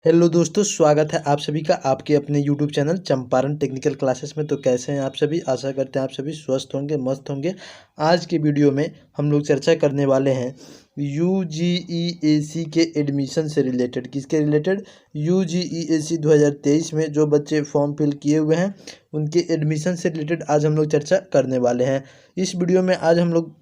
Hello दोस्तों, स्वागत है आप सभी का आपके अपने YouTube channel Champaran technical classes में। तो कैसे हैं आप सभी? आशा करते हैं आप सभी स्वस्थ होंगे, मस्त होंगे। आज के वीडियो में हम लोग चर्चा करने वाले हैं यूजीईएसी के एडमिशन से रिलेटेड। किसके रिलेटेड? यूजीईएसी 2023 में जो बच्चे फॉर्म फिल किए हुए हैं उनके एडमिशन से रिलेटेड आज हम लोग चर्चा करने वाले हैं। इस वीडियो में आज हम लोग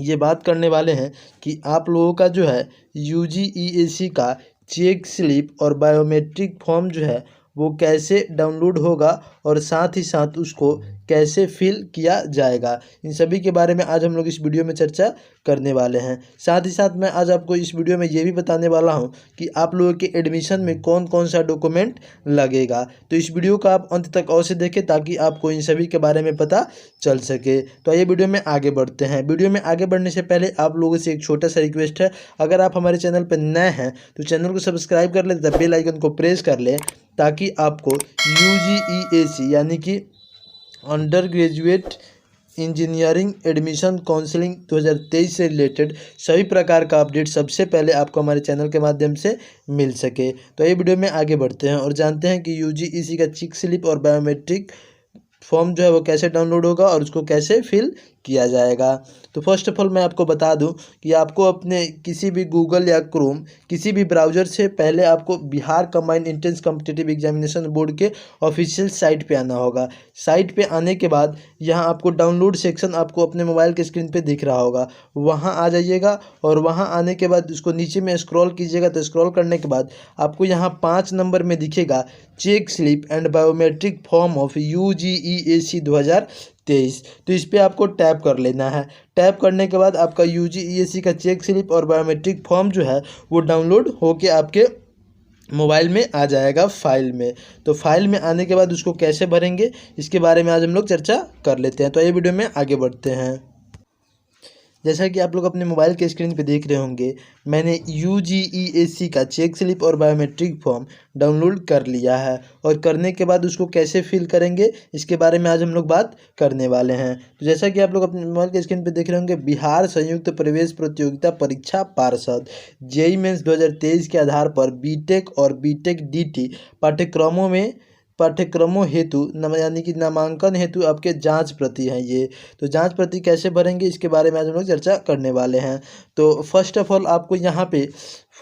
ये बात करने वाले हैं कि आप लोगों का जो है यूजीईएसी का चेक स्लिप और बायोमेट्रिक फॉर्म जो है वो कैसे डाउनलोड होगा और साथ ही साथ उसको कैसे फिल किया जाएगा, इन सभी के बारे में आज हम लोग इस वीडियो में चर्चा करने वाले हैं। साथ ही साथ मैं आज आपको इस वीडियो में ये भी बताने वाला हूं कि आप लोगों के एडमिशन में कौन कौन सा डॉक्यूमेंट लगेगा। तो इस वीडियो को आप अंत तक अवश्य देखें ताकि आपको इन सभी के बारे में पता चल सके। तो आइए वीडियो में आगे बढ़ते हैं। वीडियो में आगे बढ़ने से पहले आप लोगों से एक छोटा सा रिक्वेस्ट है, अगर आप हमारे चैनल पर नए हैं तो चैनल को सब्सक्राइब कर ले तथा बेल आइकन को प्रेस कर ले ताकि आपको यूजीईएसी यानी कि under graduate engineering admission counselling 2023 से रिलेटेड सभी प्रकार का अपडेट सबसे पहले आपको हमारे चैनल के माध्यम से मिल सके। तो ये वीडियो में आगे बढ़ते हैं और जानते हैं कि यूजीईएसी का चेक स्लिप और बायोमेट्रिक फॉर्म जो है वो कैसे डाउनलोड होगा और उसको कैसे फिल किया जाएगा। तो फर्स्ट ऑफ ऑल मैं आपको बता दूं कि आपको अपने किसी भी गूगल या क्रोम किसी भी ब्राउज़र से पहले आपको Bihar combined entrance competitive examination board के ऑफिशियल साइट पे आना होगा। साइट पे आने के बाद यहाँ आपको डाउनलोड सेक्शन आपको अपने मोबाइल के स्क्रीन पे दिख रहा होगा, वहाँ आ जाइएगा और वहाँ आने के बाद उसको नीचे में स्क्रॉल कीजिएगा। तो स्क्रॉल करने के बाद आपको यहाँ 5 नंबर में दिखेगा check slip and biometric form of UGEAC 2023। तो इस पर आपको टैप कर लेना है। टैप करने के बाद आपका यूजीईएसी का चेक स्लिप और बायोमेट्रिक फॉर्म जो है वो डाउनलोड होके आपके मोबाइल में आ जाएगा फाइल में। तो फाइल में आने के बाद उसको कैसे भरेंगे इसके बारे में आज हम लोग चर्चा कर लेते हैं। तो ये वीडियो में आगे बढ़ते हैं। जैसा कि आप लोग अपने मोबाइल के स्क्रीन पे देख रहे होंगे, मैंने यूजीईएसी का चेक स्लिप और बायोमेट्रिक फॉर्म डाउनलोड कर लिया है और करने के बाद उसको कैसे फिल करेंगे इसके बारे में आज हम लोग बात करने वाले हैं। तो जैसा कि आप लोग अपने मोबाइल के स्क्रीन पे देख रहे होंगे, बिहार संयुक्त प्रवेश प्रतियोगिता परीक्षा पार्षद जेईई मेंस 2023 के आधार पर बीटेक और बीटेक डीटी पाठ्यक्रमों हेतु यानी कि नामांकन हेतु आपके जांच प्रति हैं ये। तो जांच प्रति कैसे भरेंगे इसके बारे में आज हम लोग चर्चा करने वाले हैं। तो फर्स्ट ऑफ ऑल आपको यहाँ पे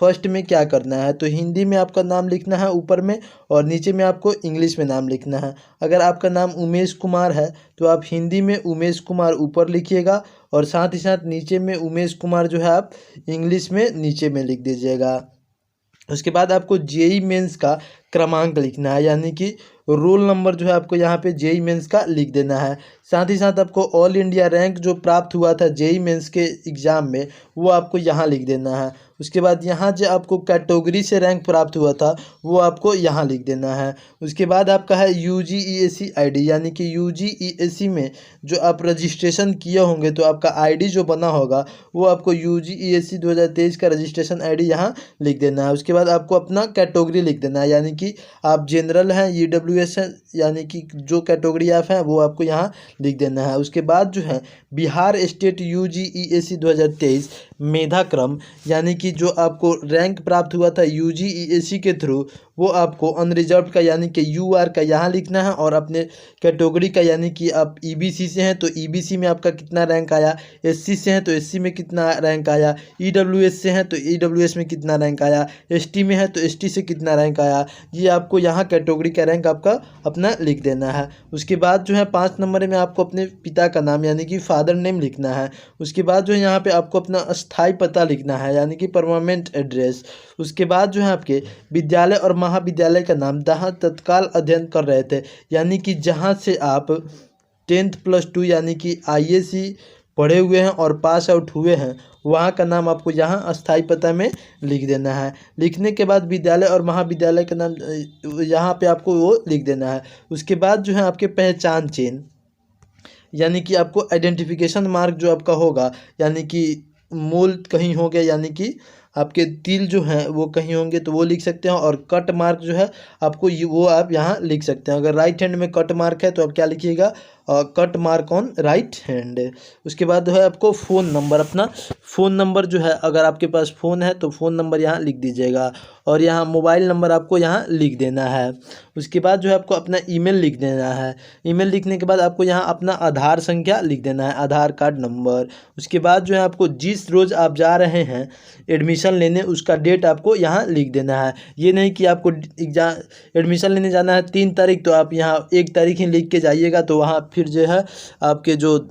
फर्स्ट में क्या करना है, तो हिंदी में आपका नाम लिखना है ऊपर में और नीचे में आपको इंग्लिश में नाम लिखना है। अगर आपका नाम उमेश कुमार है तो आप हिंदी में उमेश कुमार ऊपर लिखिएगा और साथ ही साथ नीचे में उमेश कुमार जो है आप इंग्लिश में नीचे में लिख दीजिएगा। उसके बाद आपको जेईई मेंस का क्रमांक लिखना है, यानी कि रोल नंबर जो है आपको यहाँ पे जेईई मेंस का लिख देना है। साथ ही साथ आपको ऑल इंडिया रैंक जो प्राप्त हुआ था जेईई मेंस के एग्ज़ाम में वो आपको यहाँ लिख देना है। उसके बाद यहाँ जो आपको कैटेगरी से रैंक प्राप्त हुआ था वो आपको यहाँ लिख देना है। उसके बाद आपका है यूजीईएसी आईडी, यानी कि यूजीईएसी में जो आप रजिस्ट्रेशन किए होंगे तो आपका आईडी जो बना होगा वो आपको यूजीईएसी 2023 का रजिस्ट्रेशन आईडी यहाँ लिख देना है। उसके बाद आपको अपना कैटेगरी लिख देना है, यानी कि आप जनरल हैं, ईडब्ल्यूएस हैं, यानी कि जो कैटेगरी आप हैं वो आपको यहाँ लिख देना है। उसके बाद जो है बिहार स्टेट यूजीईएसी 2023 मेधा क्रम, यानी कि जो आपको रैंक प्राप्त हुआ था यूजीईएसी के थ्रू वो आपको अनरिजर्व का यानी कि यूआर का यहाँ लिखना है और अपने कैटेगरी का यानी कि आप ईबीसी से हैं तो ईबीसी में आपका कितना रैंक आया, एससी से हैं तो एससी में कितना रैंक आया, ईडब्ल्यूएस से हैं तो ईडब्ल्यूएस में कितना रैंक आया, एसटी में है तो एसटी से कितना रैंक आया, ये आपको यहाँ कैटेगरी का रैंक आपका अपना लिख देना है। उसके बाद जो है 5 नंबर में आपको अपने पिता का नाम यानी कि फादर नेम लिखना है। उसके बाद जो है यहाँ पे आपको अपना अस्थायी पता लिखना है यानी कि परमानेंट एड्रेस। उसके बाद जो है आपके विद्यालय और महाविद्यालय का नाम जहाँ तत्काल अध्ययन कर रहे थे, यानी कि जहाँ से आप 10th + 2 यानी कि आईएससी पढ़े हुए हैं और पास आउट हुए हैं वहाँ का नाम आपको यहाँ अस्थायी पता में लिख देना है। लिखने के बाद विद्यालय और महाविद्यालय का नाम यहाँ पे आपको वो लिख देना है। उसके बाद जो है आपके पहचान चिन्ह यानी कि आपको आइडेंटिफिकेशन मार्क जो आपका होगा, यानी कि मूल कहीं हो गया यानी कि आपके तिल जो हैं वो कहीं होंगे तो वो लिख सकते हैं और कट मार्क जो है आपको वो आप यहाँ लिख सकते हैं। अगर राइट हैंड में कट मार्क है तो आप क्या लिखिएगा, cut mark on right hand. उसके बाद है आपको फ़ोन नंबर, अपना फ़ोन नंबर जो है, अगर आपके पास फ़ोन है तो फ़ोन नंबर यहाँ लिख दीजिएगा, और यहाँ मोबाइल नंबर आपको यहाँ लिख देना है। उसके बाद जो है आपको अपना ईमेल लिख देना है। ईमेल लिखने के बाद आपको यहाँ अपना आधार संख्या लिख देना है, आधार कार्ड नंबर। उसके बाद जो है आपको जिस रोज़ आप जा रहे हैं एडमिशन लेने, उसका डेट आपको यहाँ लिख देना है। ये नहीं कि आपको एडमिशन लेने जाना है 3 तारीख, तो आप यहाँ 1 तारीख ही लिख के जाइएगा, तो वहाँ फिर जो है आपके जो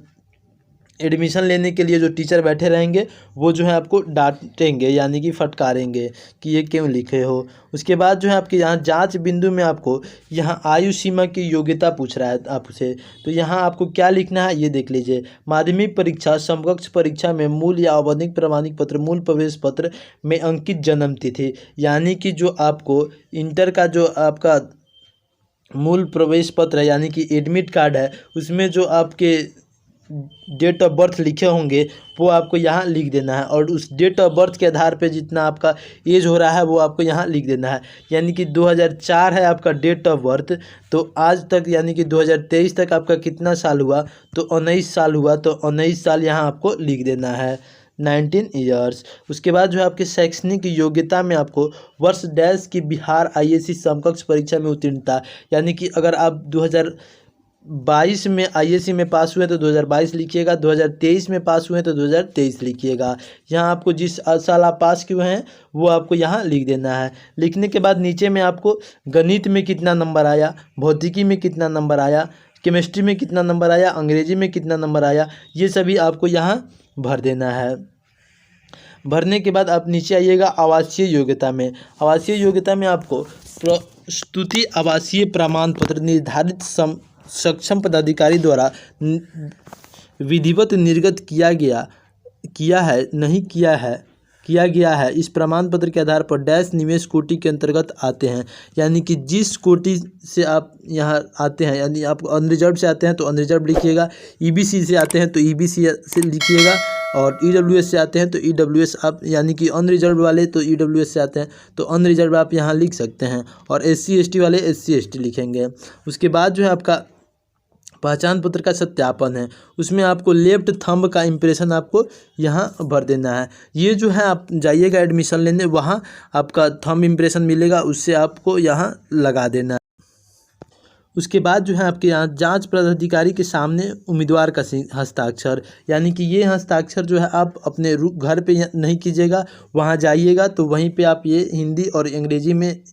एडमिशन लेने के लिए जो टीचर बैठे रहेंगे वो जो है आपको डांटेंगे, यानी कि फटकारेंगे कि ये क्यों लिखे हो। उसके बाद जो है आपके यहाँ जांच बिंदु में आपको यहाँ आयु सीमा की योग्यता पूछ रहा है आपसे, तो यहाँ आपको क्या लिखना है ये देख लीजिए। माध्यमिक परीक्षा, समकक्ष परीक्षा में मूल या आवधिक प्रमाणिक पत्र, मूल प्रवेश पत्र में अंकित जन्म तिथि, यानी कि जो आपको इंटर का जो आपका मूल प्रवेश पत्र है, यानी कि एडमिट कार्ड है, उसमें जो आपके डेट ऑफ बर्थ लिखे होंगे वो आपको यहाँ लिख देना है, और उस डेट ऑफ बर्थ के आधार पे जितना आपका एज हो रहा है वो आपको यहाँ लिख देना है। यानी कि 2004 है आपका डेट ऑफ बर्थ, तो आज तक यानी कि 2023 तक आपका कितना साल हुआ, तो 19 साल हुआ, तो 19 साल यहाँ आपको लिख देना है, 19 ईयर्स। उसके बाद जो है आपके शैक्षणिक योग्यता में आपको वर्ष डैश की बिहार आईएएस समकक्ष परीक्षा में उत्तीर्णता, यानी कि अगर आप 2022 में आईएएस में पास हुए तो 2022 लिखिएगा, 2023 में पास हुए तो 2023 लिखिएगा। यहाँ आपको जिस साल आप पास किए हैं वो आपको यहाँ लिख देना है। लिखने के बाद नीचे में आपको गणित में कितना नंबर आया, भौतिकी में कितना नंबर आया, केमिस्ट्री में कितना नंबर आया, अंग्रेजी में कितना नंबर आया, ये सभी आपको यहाँ भर देना है। भरने के बाद आप नीचे आइएगा आवासीय योग्यता में। आवासीय योग्यता में आपको प्रस्तुति आवासीय प्रमाण पत्र निर्धारित सक्षम पदाधिकारी द्वारा विधिवत निर्गत किया गया है इस प्रमाण पत्र के आधार पर डैश निवेश कोटि के अंतर्गत आते हैं, यानी कि जिस कोटि से आप यहाँ आते हैं, यानी आप अनरिजर्व से आते हैं तो अनरिजर्व लिखिएगा, ईबीसी से आते हैं तो ईबीसी से लिखिएगा, और ईडब्ल्यूएस से आते हैं तो ईडब्ल्यूएस आप, यानी कि अनरिजर्व वाले तो ईडब्ल्यूएस से आते हैं तो अनरिजर्व आप यहाँ लिख सकते हैं, और एससी एसटी वाले एससी एसटी लिखेंगे। उसके बाद जो है आपका पहचान पत्र का सत्यापन है, उसमें आपको लेफ्ट थंब का इम्प्रेशन आपको यहाँ भर देना है। ये जो है आप जाइएगा एडमिशन लेने, वहाँ आपका थंब इम्प्रेशन मिलेगा, उससे आपको यहाँ लगा देना है। उसके बाद जो है आपके यहाँ जांच पदाधिकारी के सामने उम्मीदवार का हस्ताक्षर, यानी कि ये हस्ताक्षर जो है आप अपने घर पे नहीं कीजिएगा, वहाँ जाइएगा तो वहीं पे आप ये हिंदी और अंग्रेजी में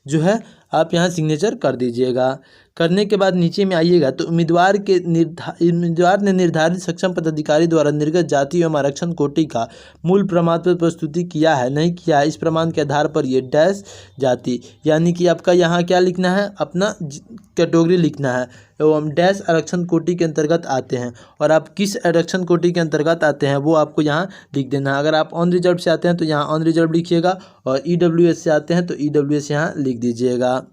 जो है आप यहाँ सिग्नेचर कर दीजिएगा। करने के बाद नीचे में आइएगा तो उम्मीदवार ने निर्धारित सक्षम पदाधिकारी द्वारा निर्गत जाति एवं आरक्षण कोटि का मूल प्रमाण पत्र प्रस्तुति किया है नहीं किया है, इस प्रमाण के आधार पर ये डैश जाति, यानी कि आपका यहाँ क्या लिखना है, अपना कैटेगरी लिखना है, एवं डैश आरक्षण कोटि के अंतर्गत आते हैं, और आप किस आरक्षण कोटि के अंतर्गत आते हैं वो आपको यहाँ लिख देना है। अगर आप अनरिजर्व से आते हैं तो यहाँ अनरिजर्व लिखिएगा, और ईडब्ल्यूएस से आते हैं तो ईडब्ल्यूएस यहाँ लिख दीजिएगा।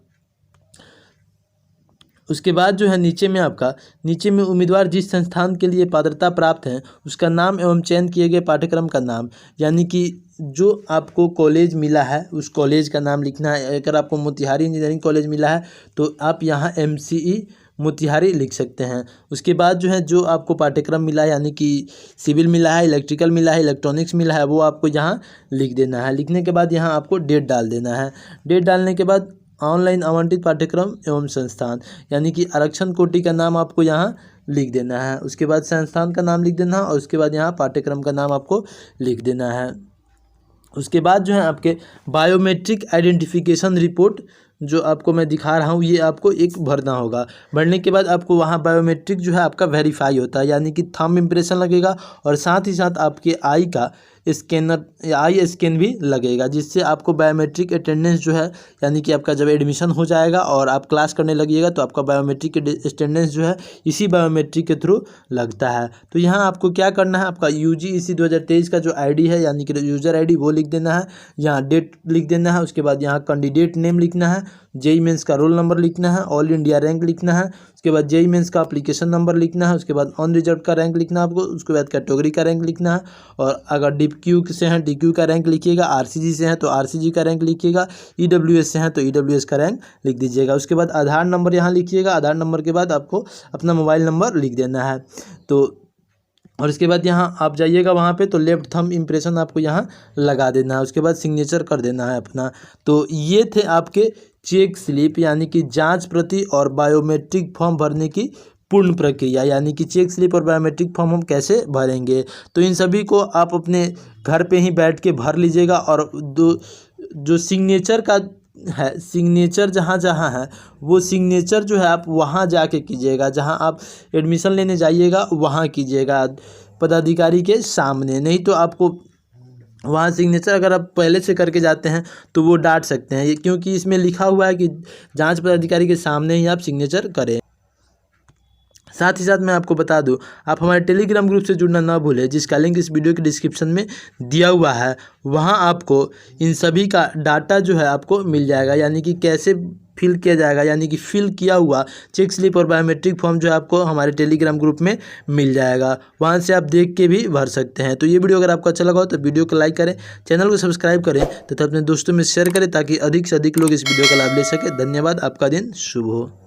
उसके बाद जो है नीचे में उम्मीदवार जिस संस्थान के लिए पात्रता प्राप्त है उसका नाम एवं चयन किए गए पाठ्यक्रम का नाम, यानी कि जो आपको कॉलेज मिला है उस कॉलेज का नाम लिखना है। अगर आपको मोतिहारी इंजीनियरिंग कॉलेज मिला है तो आप यहाँ MCE मोतिहारी लिख सकते हैं। उसके बाद जो है जो आपको पाठ्यक्रम मिला है, यानी कि सिविल मिला है, इलेक्ट्रिकल मिला है, इलेक्ट्रॉनिक्स मिला है, वो आपको यहाँ लिख देना है। लिखने के बाद यहाँ आपको डेट डाल देना है। डेट डालने के बाद ऑनलाइन आवंटित पाठ्यक्रम एवं संस्थान, यानी कि आरक्षण कोटि का नाम आपको यहाँ लिख देना है। उसके बाद संस्थान का नाम लिख देना है, और उसके बाद यहाँ पाठ्यक्रम का नाम आपको लिख देना है। उसके बाद जो है आपके बायोमेट्रिक आइडेंटिफिकेशन रिपोर्ट जो आपको मैं दिखा रहा हूँ ये आपको एक भरना होगा। भरने के बाद आपको वहाँ बायोमेट्रिक जो है आपका वेरीफाई होता है, यानी कि थंब इम्प्रेशन लगेगा, और साथ ही साथ आपके आई का स्कैनर आई स्कैन भी लगेगा, जिससे आपको बायोमेट्रिक अटेंडेंस जो है, यानी कि आपका जब एडमिशन हो जाएगा और आप क्लास करने लगिएगा तो आपका बायोमेट्रिक अटेंडेंस जो है इसी बायोमेट्रिक के थ्रू लगता है। तो यहाँ आपको क्या करना है, आपका UGEC 2023 का जो ID है, यानी कि यूज़र ID वो लिख देना है, यहाँ डेट लिख देना है। उसके बाद यहाँ कैंडिडेट नेम लिखना है, जेई मेंस का रोल नंबर लिखना है, ऑल इंडिया रैंक लिखना है, उसके बाद जेई मेंस का एप्लीकेशन नंबर लिखना है, उसके बाद ऑन रिजर्व का रैंक लिखना है आपको, उसके बाद कैटेगरी का रैंक लिखना है, और अगर डीक्यू से हैं डीक्यू का रैंक लिखिएगा, आरसीजी से हैं तो आरसीजी का रैंक लिखिएगा, ईडब्ल्यूएस से हैं तो ईडब्ल्यूएस का रैंक लिख दीजिएगा। उसके बाद आधार नंबर यहाँ लिखिएगा, आधार नंबर के बाद आपको अपना मोबाइल नंबर लिख देना है। तो और इसके बाद यहाँ आप जाइएगा वहाँ पे तो लेफ्ट थंब इम्प्रेशन आपको यहाँ लगा देना है, उसके बाद सिग्नेचर कर देना है अपना। तो ये थे आपके चेक स्लिप यानी कि जांच प्रति और बायोमेट्रिक फॉर्म भरने की पूर्ण प्रक्रिया, यानी कि चेक स्लिप और बायोमेट्रिक फॉर्म हम कैसे भरेंगे। तो इन सभी को आप अपने घर पे ही बैठ के भर लीजिएगा, और जो सिग्नेचर का है, सिग्नेचर जहाँ जहाँ है वो सिग्नेचर जो है आप वहाँ जाके कीजिएगा, जहाँ आप एडमिशन लेने जाइएगा वहाँ कीजिएगा पदाधिकारी के सामने। नहीं तो आपको वहाँ सिग्नेचर अगर आप पहले से करके जाते हैं तो वो डांट सकते हैं, क्योंकि इसमें लिखा हुआ है कि जांच पदाधिकारी के सामने ही आप सिग्नेचर करें। साथ ही साथ मैं आपको बता दूं, आप हमारे टेलीग्राम ग्रुप से जुड़ना ना भूलें, जिसका लिंक इस वीडियो के डिस्क्रिप्शन में दिया हुआ है। वहां आपको इन सभी का डाटा जो है आपको मिल जाएगा, यानी कि कैसे फिल किया जाएगा, यानी कि फिल किया हुआ चेक स्लिप और बायोमेट्रिक फॉर्म जो है आपको हमारे टेलीग्राम ग्रुप में मिल जाएगा। वहां से आप देख के भी भर सकते हैं। तो ये वीडियो अगर आपको अच्छा लगा हो तो वीडियो को लाइक करें, चैनल को सब्सक्राइब करें तथा अपने दोस्तों में शेयर करें, ताकि अधिक से अधिक लोग इस वीडियो का लाभ ले सकें। धन्यवाद, आपका दिन शुभ हो।